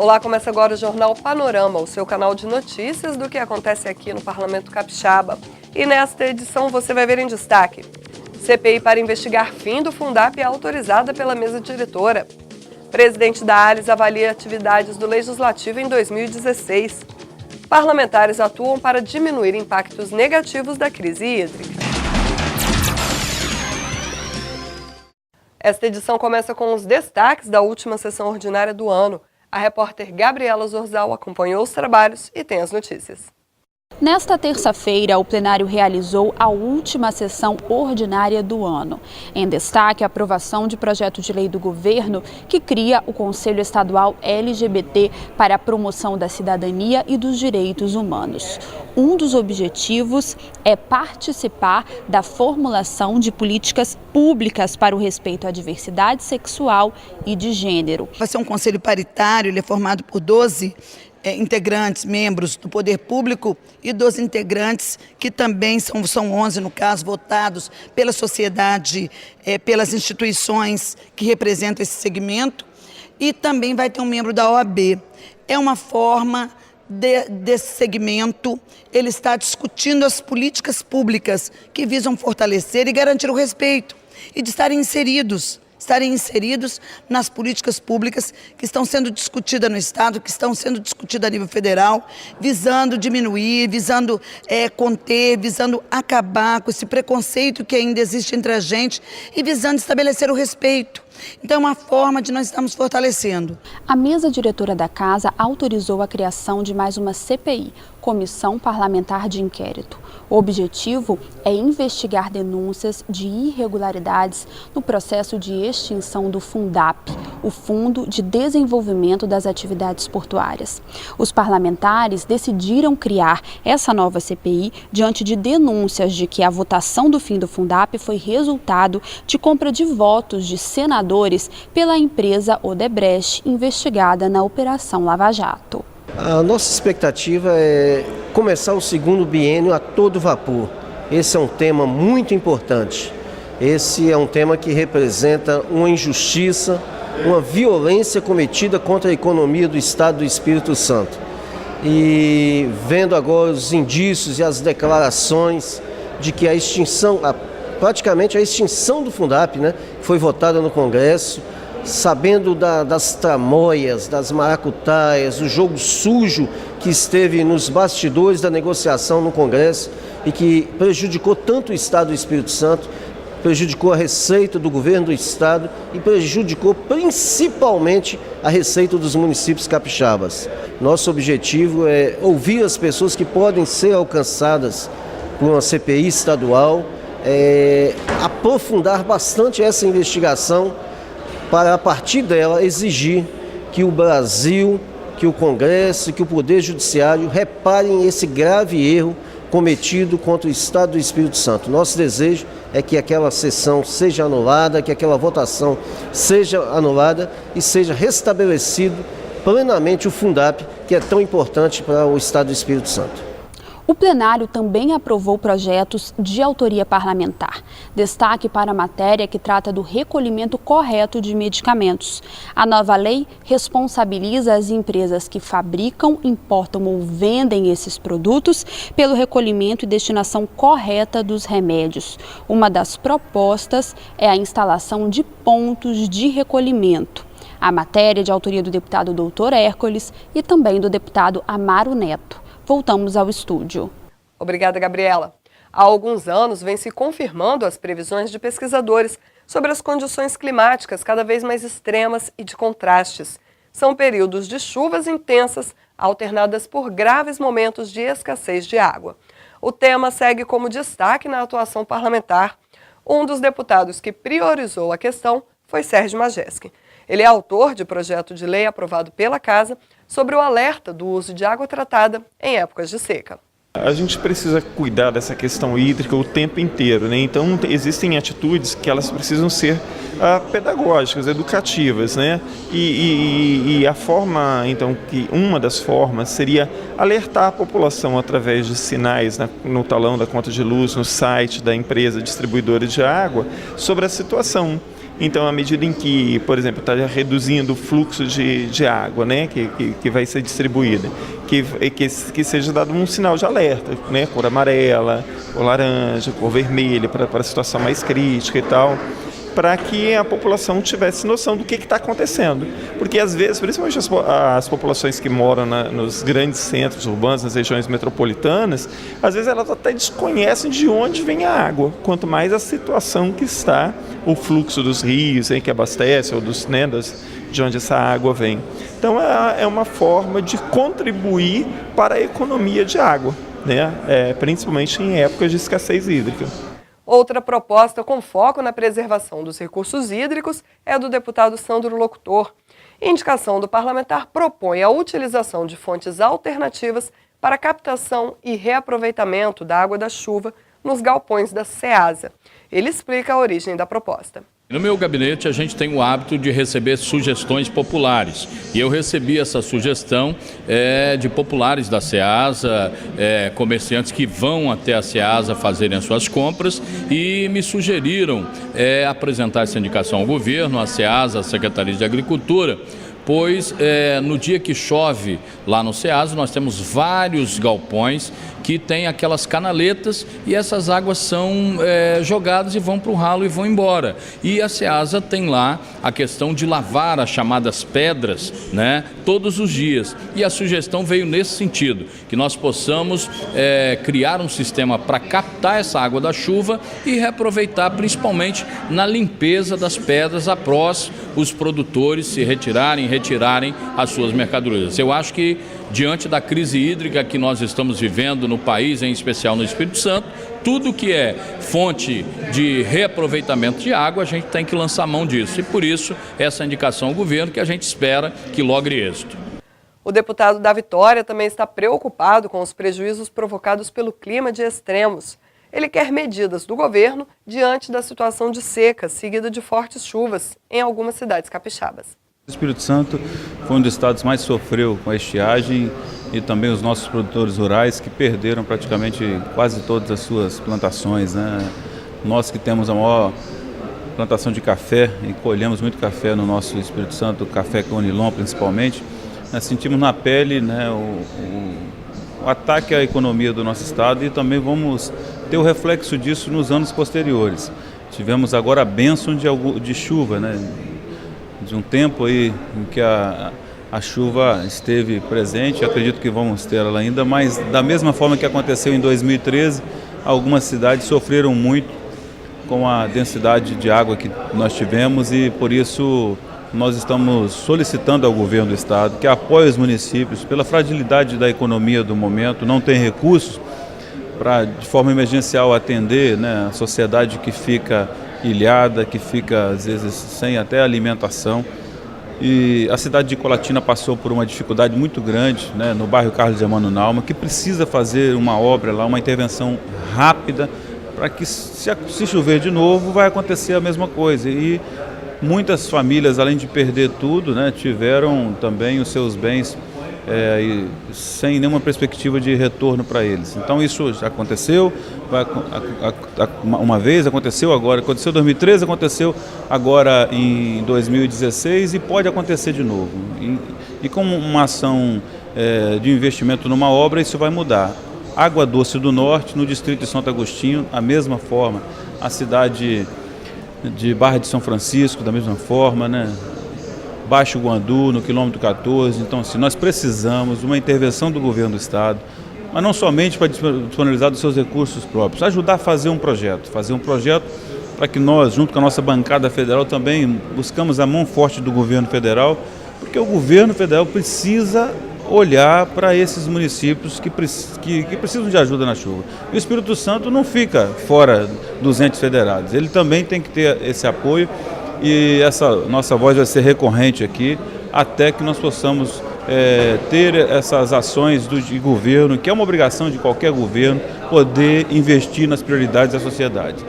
Olá, começa agora o Jornal Panorama, o seu canal de notícias do que acontece aqui no Parlamento Capixaba. E nesta edição você vai ver em destaque: CPI para investigar fim do Fundap é autorizada pela mesa diretora. Presidente da ALIS avalia atividades do Legislativo em 2016. Parlamentares atuam para diminuir impactos negativos da crise hídrica. Esta edição começa com os destaques da última sessão ordinária do ano. A repórter Gabriela Zorzal acompanhou os trabalhos e tem as notícias. Nesta terça-feira, o plenário realizou a última sessão ordinária do ano. Em destaque, a aprovação de projeto de lei do governo que cria o Conselho Estadual LGBT para a promoção da cidadania e dos direitos humanos. Um dos objetivos é participar da formulação de políticas públicas para o respeito à diversidade sexual e de gênero. Vai ser um conselho paritário, ele é formado por 12 integrantes, membros do poder público e 12 integrantes que também são 11 no caso, votados pela sociedade, pelas instituições que representam esse segmento, e também vai ter um membro da OAB. É uma forma desse segmento, ele está discutindo as políticas públicas que visam fortalecer e garantir o respeito e de estarem inseridos nas políticas públicas que estão sendo discutidas no Estado, que estão sendo discutidas a nível federal, visando diminuir, visando conter, visando acabar com esse preconceito que ainda existe entre a gente e visando estabelecer o respeito. Então é uma forma de nós estarmos fortalecendo. A mesa diretora da Casa autorizou a criação de mais uma CPI, Comissão Parlamentar de Inquérito. O objetivo é investigar denúncias de irregularidades no processo de extinção do Fundap, o Fundo de Desenvolvimento das Atividades Portuárias. Os parlamentares decidiram criar essa nova CPI diante de denúncias de que a votação do fim do Fundap foi resultado de compra de votos de senadores pela empresa Odebrecht, investigada na Operação Lava Jato. A nossa expectativa é começar o segundo biênio a todo vapor. Esse é um tema muito importante. Esse é um tema que representa uma injustiça, uma violência cometida contra a economia do Estado do Espírito Santo. E vendo agora os indícios e as declarações de que praticamente a extinção do Fundap, foi votada no Congresso, sabendo das tramóias, das maracutaias, do jogo sujo que esteve nos bastidores da negociação no Congresso e que prejudicou tanto o Estado do Espírito Santo, prejudicou a receita do governo do Estado e prejudicou principalmente a receita dos municípios capixabas. Nosso objetivo é ouvir as pessoas que podem ser alcançadas por uma CPI estadual, aprofundar bastante essa investigação para, a partir dela, exigir que o Brasil, que o Congresso, que o Poder Judiciário reparem esse grave erro cometido contra o Estado do Espírito Santo. Nosso desejo é que aquela sessão seja anulada, que aquela votação seja anulada e seja restabelecido plenamente o Fundap, que é tão importante para o Estado do Espírito Santo. O plenário também aprovou projetos de autoria parlamentar. Destaque para a matéria que trata do recolhimento correto de medicamentos. A nova lei responsabiliza as empresas que fabricam, importam ou vendem esses produtos pelo recolhimento e destinação correta dos remédios. Uma das propostas é a instalação de pontos de recolhimento. A matéria é de autoria do deputado Dr. Hércules e também do deputado Amaro Neto. Voltamos ao estúdio. Obrigada, Gabriela. Há alguns anos vem se confirmando as previsões de pesquisadores sobre as condições climáticas cada vez mais extremas e de contrastes. São períodos de chuvas intensas, alternadas por graves momentos de escassez de água. O tema segue como destaque na atuação parlamentar. Um dos deputados que priorizou a questão foi Sérgio Majeschi. Ele é autor de projeto de lei aprovado pela Casa sobre o alerta do uso de água tratada em épocas de seca. A gente precisa cuidar dessa questão hídrica o tempo inteiro, Então existem atitudes que elas precisam ser pedagógicas, educativas, E a forma, então, que uma das formas seria alertar a população através de sinais no talão da conta de luz, no site da empresa distribuidora de água, sobre a situação. Então, à medida em que, por exemplo, está reduzindo o fluxo de água, né, que vai ser distribuída, que seja dado um sinal de alerta, né, cor amarela, cor laranja, cor vermelha, para a situação mais crítica e tal, para que a população tivesse noção do que está acontecendo. Porque, às vezes, principalmente as populações que moram nos grandes centros urbanos, nas regiões metropolitanas, às vezes elas até desconhecem de onde vem a água, quanto mais a situação que está, o fluxo dos rios que abastece, ou de onde essa água vem. Então, é uma forma de contribuir para a economia de água, né? Principalmente em épocas de escassez hídrica. Outra proposta com foco na preservação dos recursos hídricos é a do deputado Sandro Locutor. Indicação do parlamentar propõe a utilização de fontes alternativas para captação e reaproveitamento da água da chuva nos galpões da Ceasa. Ele explica a origem da proposta. No meu gabinete a gente tem o hábito de receber sugestões populares e eu recebi essa sugestão de populares da Ceasa, comerciantes que vão até a Ceasa fazerem as suas compras e me sugeriram apresentar essa indicação ao governo, à Ceasa, à Secretaria de Agricultura, pois no dia que chove lá no Ceasa nós temos vários galpões que tem aquelas canaletas e essas águas são jogadas e vão para o ralo e vão embora. E a Ceasa tem lá a questão de lavar as chamadas pedras, né, todos os dias. E a sugestão veio nesse sentido, que nós possamos criar um sistema para captar essa água da chuva e reaproveitar principalmente na limpeza das pedras após os produtores se retirarem as suas mercadorias. Eu acho que diante da crise hídrica que nós estamos vivendo no país, em especial no Espírito Santo, tudo que é fonte de reaproveitamento de água, a gente tem que lançar mão disso. E por isso, essa indicação ao governo que a gente espera que logre êxito. O deputado da Vitória também está preocupado com os prejuízos provocados pelo clima de extremos. Ele quer medidas do governo diante da situação de seca, seguida de fortes chuvas em algumas cidades capixabas. O Espírito Santo foi um dos estados que mais sofreu com a estiagem e também os nossos produtores rurais que perderam praticamente quase todas as suas plantações, né? Nós que temos a maior plantação de café e colhemos muito café no nosso Espírito Santo, café Conilon principalmente, nós sentimos na pele, né, o ataque à economia do nosso estado e também vamos ter o reflexo disso nos anos posteriores. Tivemos agora a bênção de chuva, né? De um tempo aí em que a chuva esteve presente, acredito que vamos ter ela ainda, mas da mesma forma que aconteceu em 2013, algumas cidades sofreram muito com a densidade de água que nós tivemos e por isso nós estamos solicitando ao governo do estado que apoie os municípios pela fragilidade da economia do momento, não tem recursos para de forma emergencial atender, né, a sociedade que fica ilhada, que fica às vezes sem até alimentação. E a cidade de Colatina passou por uma dificuldade muito grande, né, no bairro Carlos de Emmanuel Naumann, que precisa fazer uma obra lá, uma intervenção rápida, para que se chover de novo vai acontecer a mesma coisa. E muitas famílias, além de perder tudo, né, tiveram também os seus bens sem nenhuma perspectiva de retorno para eles. Então isso já aconteceu, uma vez aconteceu agora, aconteceu em 2013, aconteceu agora em 2016 e pode acontecer de novo. E com uma ação de investimento numa obra, isso vai mudar. Água Doce do Norte, no distrito de Santo Agostinho, a mesma forma. A cidade de Barra de São Francisco, da mesma forma, né? Baixo Guandu, no quilômetro 14. Então, assim, nós precisamos de uma intervenção do governo do estado, mas não somente para disponibilizar dos seus recursos próprios, ajudar a fazer um projeto para que nós, junto com a nossa bancada federal, também buscamos a mão forte do governo federal, porque o governo federal precisa olhar para esses municípios que precisam de ajuda na chuva. E o Espírito Santo não fica fora dos entes federados, ele também tem que ter esse apoio. E essa nossa voz vai ser recorrente aqui até que nós possamos ter essas ações de governo, que é uma obrigação de qualquer governo, poder investir nas prioridades da sociedade.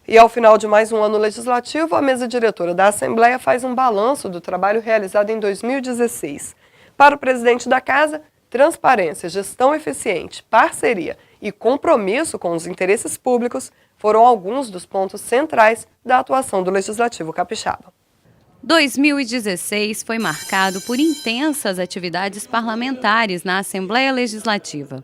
E ao final de mais um ano legislativo, a mesa diretora da Assembleia faz um balanço do trabalho realizado em 2016. Para o presidente da Casa, Transparência, gestão eficiente, parceria e compromisso com os interesses públicos foram alguns dos pontos centrais da atuação do Legislativo Capixaba. 2016 foi marcado por intensas atividades parlamentares na Assembleia Legislativa.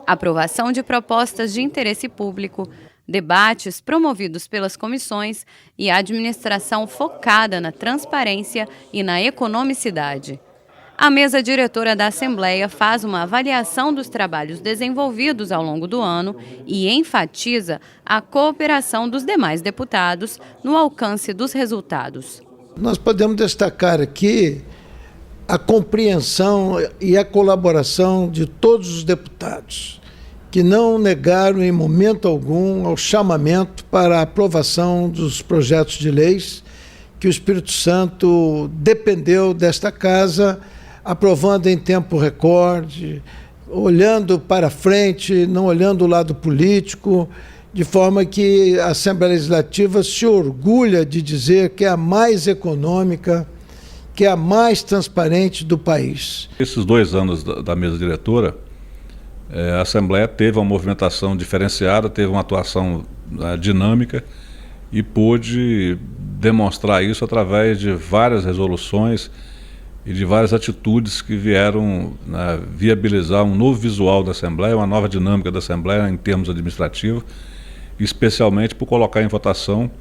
Aprovação de propostas de interesse público, debates promovidos pelas comissões e administração focada na transparência e na economicidade. A mesa diretora da Assembleia faz uma avaliação dos trabalhos desenvolvidos ao longo do ano e enfatiza a cooperação dos demais deputados no alcance dos resultados. Nós podemos destacar aqui a compreensão e a colaboração de todos os deputados, que não negaram em momento algum ao chamamento para a aprovação dos projetos de leis, que o Espírito Santo dependeu desta casa, aprovando em tempo recorde, olhando para frente, não olhando o lado político, de forma que a Assembleia Legislativa se orgulha de dizer que é a mais econômica, que é a mais transparente do país. Esses 2 anos da mesa diretora, a Assembleia teve uma movimentação diferenciada, teve uma atuação dinâmica e pôde demonstrar isso através de várias resoluções e de várias atitudes que vieram viabilizar um novo visual da Assembleia, uma nova dinâmica da Assembleia em termos administrativos, especialmente por colocar em votação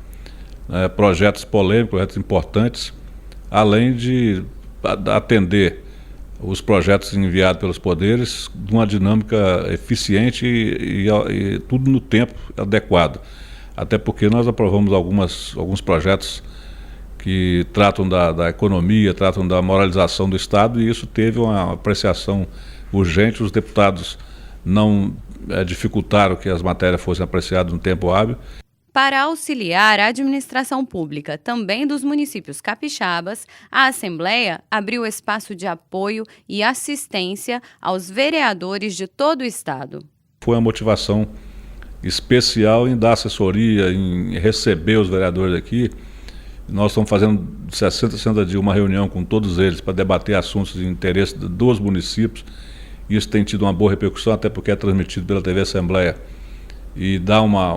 projetos polêmicos, projetos importantes, além de atender os projetos enviados pelos poderes de uma dinâmica eficiente e tudo no tempo adequado. Até porque nós aprovamos alguns projetos que tratam da economia, tratam da moralização do Estado, e isso teve uma apreciação urgente. Os deputados não dificultaram que as matérias fossem apreciadas no tempo hábil. Para auxiliar a administração pública também dos municípios capixabas, a Assembleia abriu espaço de apoio e assistência aos vereadores de todo o Estado. Foi uma motivação especial em dar assessoria, em receber os vereadores aqui. Nós estamos fazendo 60 dias uma reunião com todos eles para debater assuntos de interesse dos municípios. Isso tem tido uma boa repercussão, até porque é transmitido pela TV Assembleia e dá uma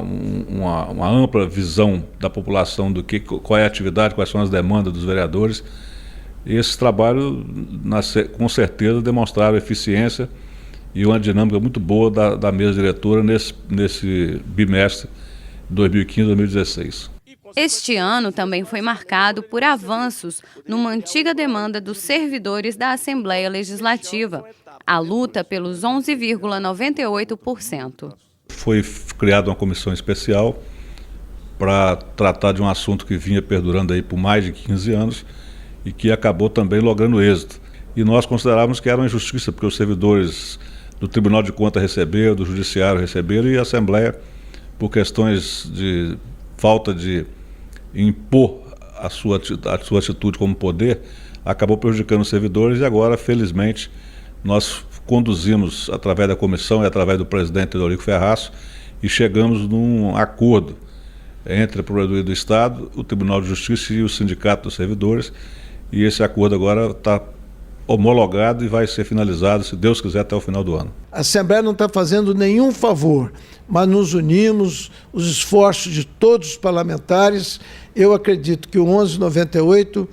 ampla visão da população do qual é a atividade, quais são as demandas dos vereadores. E esse trabalho, com certeza, demonstraram eficiência e uma dinâmica muito boa da mesa diretora nesse bimestre 2015-2016. Este ano também foi marcado por avanços numa antiga demanda dos servidores da Assembleia Legislativa, a luta pelos 11,98%. Foi criada uma comissão especial para tratar de um assunto que vinha perdurando aí por mais de 15 anos e que acabou também logrando êxito. E nós considerávamos que era uma injustiça, porque os servidores do Tribunal de Contas receberam, do Judiciário receberam, e a Assembleia, por questões de falta de impor a sua atitude como poder, acabou prejudicando os servidores. E agora, felizmente, nós conduzimos através da comissão e através do presidente Teodorico Ferraz e chegamos num acordo entre a Procuradoria do Estado, o Tribunal de Justiça e o Sindicato dos Servidores, e esse acordo agora está homologado e vai ser finalizado, se Deus quiser, até o final do ano. A Assembleia não está fazendo nenhum favor, mas nos unimos, os esforços de todos os parlamentares. Eu acredito que o 1198,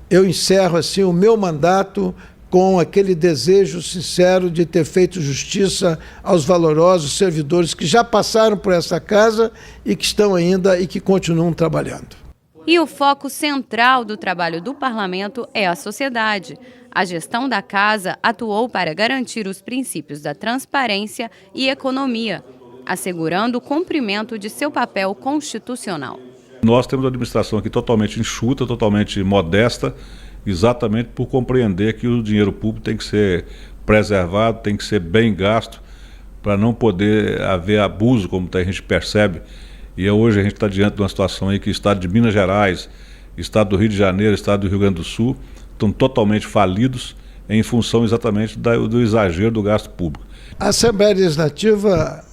eu encerro assim o meu mandato com aquele desejo sincero de ter feito justiça aos valorosos servidores que já passaram por essa casa e que estão ainda e que continuam trabalhando. E o foco central do trabalho do parlamento é a sociedade. A gestão da casa atuou para garantir os princípios da transparência e economia, assegurando o cumprimento de seu papel constitucional. Nós temos uma administração aqui totalmente enxuta, totalmente modesta, exatamente por compreender que o dinheiro público tem que ser preservado, tem que ser bem gasto, para não poder haver abuso, como a gente percebe. E hoje a gente está diante de uma situação aí que o Estado de Minas Gerais, Estado do Rio de Janeiro, Estado do Rio Grande do Sul estão totalmente falidos em função exatamente do exagero do gasto público. A Assembleia Legislativa,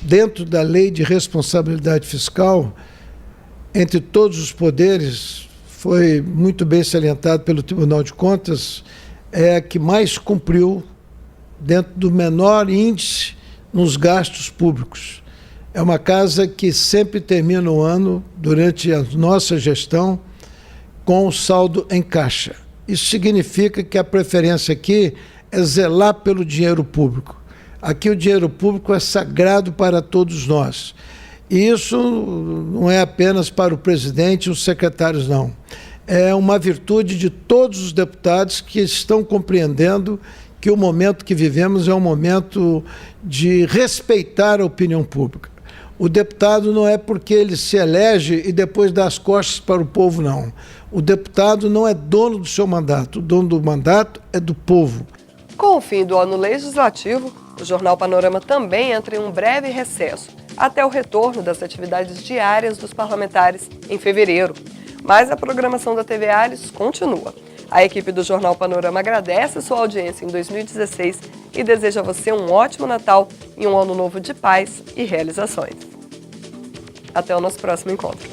dentro da Lei de Responsabilidade Fiscal, entre todos os poderes, foi muito bem salientado pelo Tribunal de Contas, é a que mais cumpriu dentro do menor índice nos gastos públicos. É uma casa que sempre termina o ano, durante a nossa gestão, com o saldo em caixa. Isso significa que a preferência aqui é zelar pelo dinheiro público. Aqui o dinheiro público é sagrado para todos nós. E isso não é apenas para o presidente e os secretários, não. É uma virtude de todos os deputados que estão compreendendo que o momento que vivemos é um momento de respeitar a opinião pública. O deputado não é porque ele se elege e depois dá as costas para o povo, não. O deputado não é dono do seu mandato, o dono do mandato é do povo. Com o fim do ano legislativo, o Jornal Panorama também entra em um breve recesso, até o retorno das atividades diárias dos parlamentares em fevereiro. Mas a programação da TV Ares continua. A equipe do Jornal Panorama agradece sua audiência em 2016 e deseja a você um ótimo Natal e um ano novo de paz e realizações. Até o nosso próximo encontro.